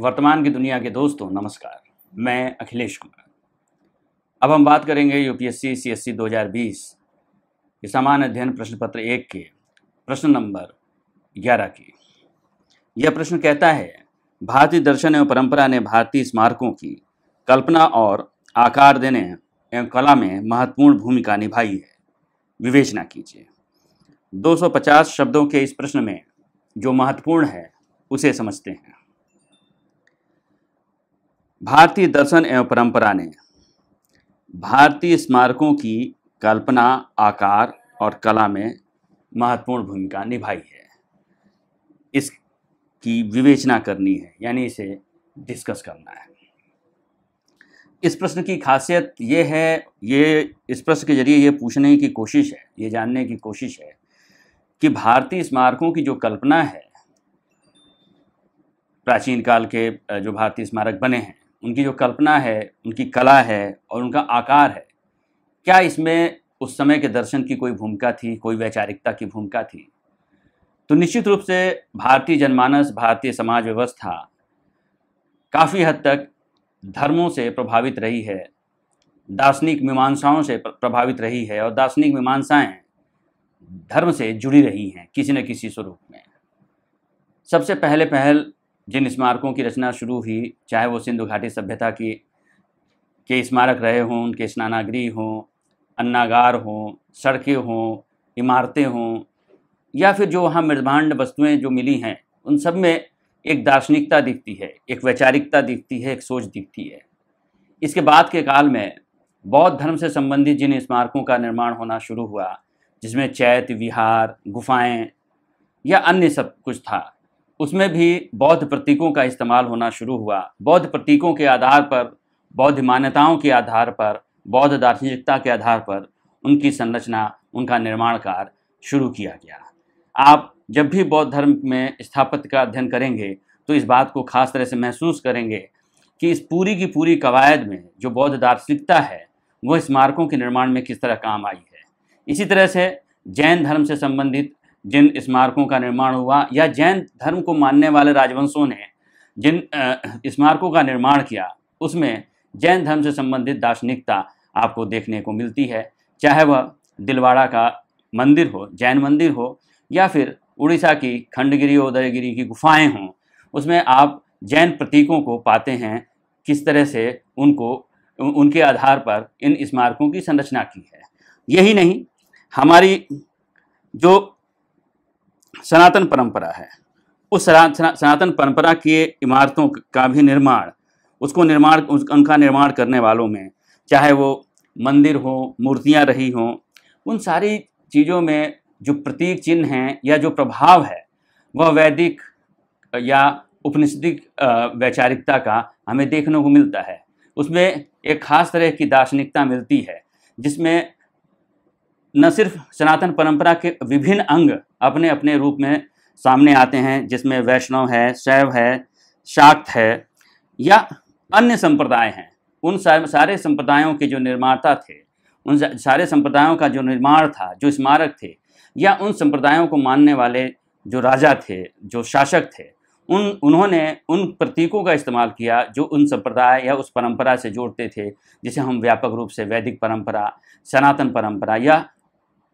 वर्तमान की दुनिया के दोस्तों नमस्कार, मैं अखिलेश कुमार। अब हम बात करेंगे यूपीएससी सीएससी 2020 के सामान्य अध्ययन प्रश्न पत्र 1 के प्रश्न नंबर 11 की। यह प्रश्न कहता है, भारतीय दर्शन एवं परंपरा ने भारतीय स्मारकों की कल्पना और आकार देने एवं कला में महत्वपूर्ण भूमिका निभाई है। विवेचना कीजिए। 250 शब्दों के इस प्रश्न में जो महत्वपूर्ण है उसे समझते हैं। भारतीय दर्शन एवं परंपरा ने भारतीय स्मारकों की कल्पना, आकार और कला में महत्वपूर्ण भूमिका निभाई है। इसकी विवेचना करनी है, यानी इसे डिस्कस करना है। इस प्रश्न की खासियत ये है, इस प्रश्न के जरिए ये पूछने की कोशिश है, ये जानने की कोशिश है कि भारतीय स्मारकों की जो कल्पना है, प्राचीन काल के जो भारतीय स्मारक बने हैं उनकी जो कल्पना है, उनकी कला है और उनका आकार है, क्या इसमें उस समय के दर्शन की कोई भूमिका थी, कोई वैचारिकता की भूमिका थी? तो निश्चित रूप से भारतीय जनमानस, भारतीय समाज व्यवस्था काफ़ी हद तक धर्मों से प्रभावित रही है, दार्शनिक मीमांसाओं से प्रभावित रही है और दार्शनिक मीमांसाएं धर्म से जुड़ी रही हैं किसी न किसी स्वरूप में। सबसे पहल जिन स्मारकों की रचना शुरू हुई, चाहे वो सिंधु घाटी सभ्यता के स्मारक रहे हों, उनके स्नानागृह हों, अन्नागार हों, सड़कें हों, इमारतें हों, या फिर जो वहाँ मृदभांड वस्तुएं जो मिली हैं, उन सब में एक दार्शनिकता दिखती है, एक वैचारिकता दिखती है, एक सोच दिखती है। इसके बाद के काल में बौद्ध धर्म से संबंधित जिन स्मारकों का निर्माण होना शुरू हुआ, जिसमें चैत्य, विहार, गुफाएं या अन्य सब कुछ था, उसमें भी बौद्ध प्रतीकों का इस्तेमाल होना शुरू हुआ। बौद्ध प्रतीकों के आधार पर, बौद्ध मान्यताओं के आधार पर, बौद्ध दार्शनिकता के आधार पर उनकी संरचना, उनका निर्माण कार्य शुरू किया गया। आप जब भी बौद्ध धर्म में स्थापत्य का अध्ययन करेंगे तो इस बात को खास तरह से महसूस करेंगे कि इस पूरी की पूरी कवायद में जो बौद्ध दार्शनिकता है वो स्मारकों के निर्माण में किस तरह काम आई है। इसी तरह से जैन धर्म से संबंधित जिन स्मारकों का निर्माण हुआ, या जैन धर्म को मानने वाले राजवंशों ने जिन स्मारकों का निर्माण किया, उसमें जैन धर्म से संबंधित दार्शनिकता आपको देखने को मिलती है। चाहे वह दिलवाड़ा का मंदिर हो, जैन मंदिर हो, या फिर उड़ीसा की खंडगिरी, उदयगिरी की गुफाएं हों, उसमें आप जैन प्रतीकों को पाते हैं, किस तरह से उनके आधार पर इन स्मारकों की संरचना की है। यही नहीं, हमारी जो सनातन परंपरा है, उस सनातन परंपरा की इमारतों का भी निर्माण, उनका निर्माण करने वालों में, चाहे वो मंदिर हो, मूर्तियां रही हों, उन सारी चीज़ों में जो प्रतीक चिन्ह हैं या जो प्रभाव है, वह वैदिक या उपनिषदिक वैचारिकता का हमें देखने को मिलता है। उसमें एक खास तरह की दार्शनिकता मिलती है, जिसमें न सिर्फ सनातन परंपरा के विभिन्न अंग अपने अपने रूप में सामने आते हैं, जिसमें वैष्णव है, शैव है, शाक्त है या अन्य संप्रदाय हैं। उन सारे संप्रदायों के जो निर्माता थे, उन सारे संप्रदायों का जो निर्माण था, जो स्मारक थे, या उन संप्रदायों को मानने वाले जो राजा थे, जो शासक थे, उन्होंने उन प्रतीकों का इस्तेमाल किया जो उन संप्रदाय या उस परंपरा से जोड़ते थे, जिसे हम व्यापक रूप से वैदिक परंपरा, सनातन परंपरा या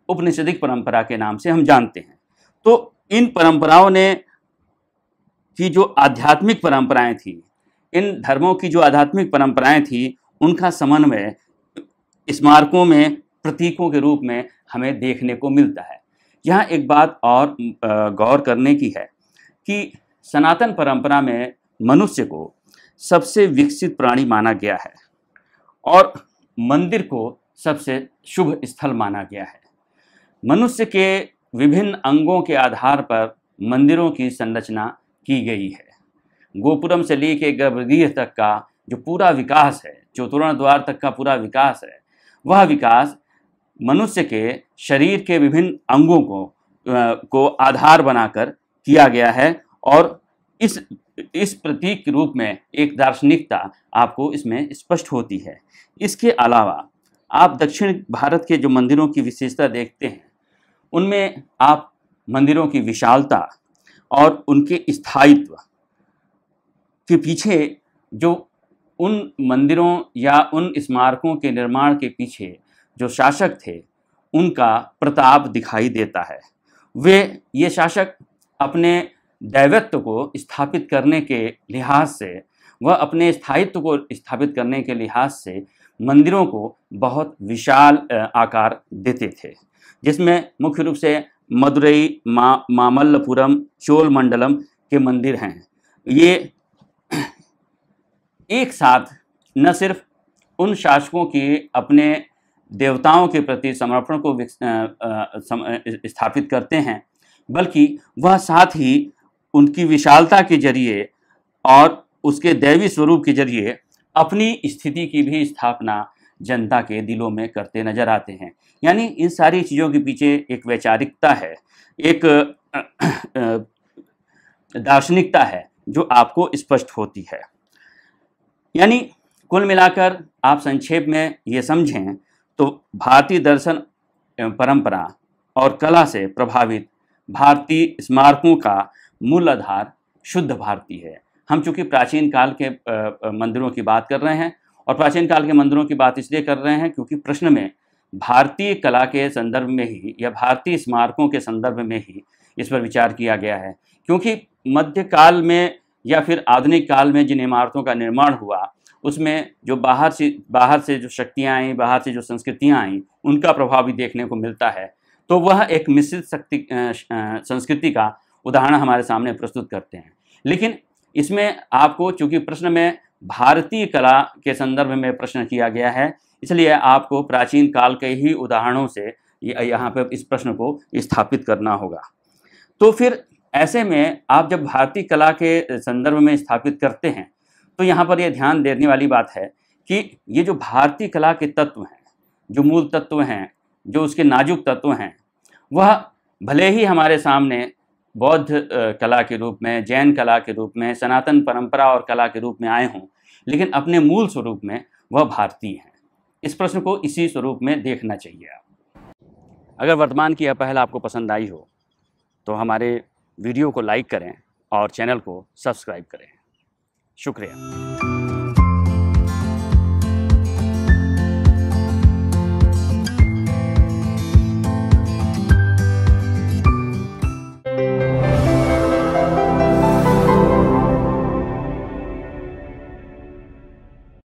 उपनिषदिक परंपरा के नाम से हम जानते हैं। तो इन परंपराओं ने की जो आध्यात्मिक परंपराएं थी, इन धर्मों की जो आध्यात्मिक परंपराएं थी, उनका समन्वय स्मारकों में प्रतीकों के रूप में हमें देखने को मिलता है। यहाँ एक बात और गौर करने की है कि सनातन परंपरा में मनुष्य को सबसे विकसित प्राणी माना गया है और मंदिर को सबसे शुभ स्थल माना गया है। मनुष्य के विभिन्न अंगों के आधार पर मंदिरों की संरचना की गई है। गोपुरम से लेकर गर्भगृह तक का जो पूरा विकास है, जो तोरण द्वार तक का पूरा विकास है, वह विकास मनुष्य के शरीर के विभिन्न अंगों को आधार बनाकर किया गया है और इस प्रतीक के रूप में एक दार्शनिकता आपको इसमें स्पष्ट होती है। इसके अलावा आप दक्षिण भारत के जो मंदिरों की विशेषता देखते हैं, उनमें आप मंदिरों की विशालता और उनके स्थायित्व के पीछे जो उन मंदिरों या उन स्मारकों के निर्माण के पीछे जो शासक थे उनका प्रताप दिखाई देता है। ये शासक अपने दैवत्व को स्थापित करने के लिहाज से, वह अपने स्थायित्व को स्थापित करने के लिहाज से मंदिरों को बहुत विशाल आकार देते थे, जिसमें मुख्य रूप से मदुरई, मामल्लपुरम, चोलमंडलम के मंदिर हैं। ये एक साथ न सिर्फ उन शासकों के अपने देवताओं के प्रति समर्पण को स्थापित करते हैं, बल्कि वह साथ ही उनकी विशालता के जरिए और उसके दैवी स्वरूप के जरिए अपनी स्थिति की भी स्थापना जनता के दिलों में करते नजर आते हैं। यानी इन सारी चीज़ों के पीछे एक वैचारिकता है, एक दार्शनिकता है जो आपको स्पष्ट होती है। यानी कुल मिलाकर आप संक्षेप में ये समझें तो भारतीय दर्शन एवं परंपरा और कला से प्रभावित भारतीय स्मारकों का मूल आधार शुद्ध भारतीय है। हम चूँकि प्राचीन काल के मंदिरों की बात कर रहे हैं, और प्राचीन काल के मंदिरों की बात इसलिए कर रहे हैं क्योंकि प्रश्न में भारतीय कला के संदर्भ में ही या भारतीय स्मारकों के संदर्भ में ही इस पर विचार किया गया है। क्योंकि मध्यकाल में या फिर आधुनिक काल में जिन इमारतों का निर्माण हुआ उसमें जो बाहर से जो शक्तियाँ आई, बाहर से जो संस्कृतियाँ आई, उनका प्रभाव भी देखने को मिलता है। तो वह एक मिश्रित संस्कृति का उदाहरण हमारे सामने प्रस्तुत करते हैं। लेकिन इसमें आपको, चूँकि प्रश्न में भारतीय कला के संदर्भ में प्रश्न किया गया है, इसलिए आपको प्राचीन काल के ही उदाहरणों से यहाँ पर इस प्रश्न को स्थापित करना होगा। तो फिर ऐसे में आप जब भारतीय कला के संदर्भ में स्थापित करते हैं तो यहाँ पर यह ध्यान देने वाली बात है कि ये जो भारतीय कला के तत्व हैं, जो मूल तत्व हैं, जो उसके नाजुक तत्व हैं, वह भले ही हमारे सामने बौद्ध कला के रूप में, जैन कला के रूप में, सनातन परंपरा और कला के रूप में आए हों, लेकिन अपने मूल स्वरूप में वह भारतीय हैं। इस प्रश्न को इसी स्वरूप में देखना चाहिए। अगर वर्तमान की यह पहल आपको पसंद आई हो तो हमारे वीडियो को लाइक करें और चैनल को सब्सक्राइब करें। शुक्रिया।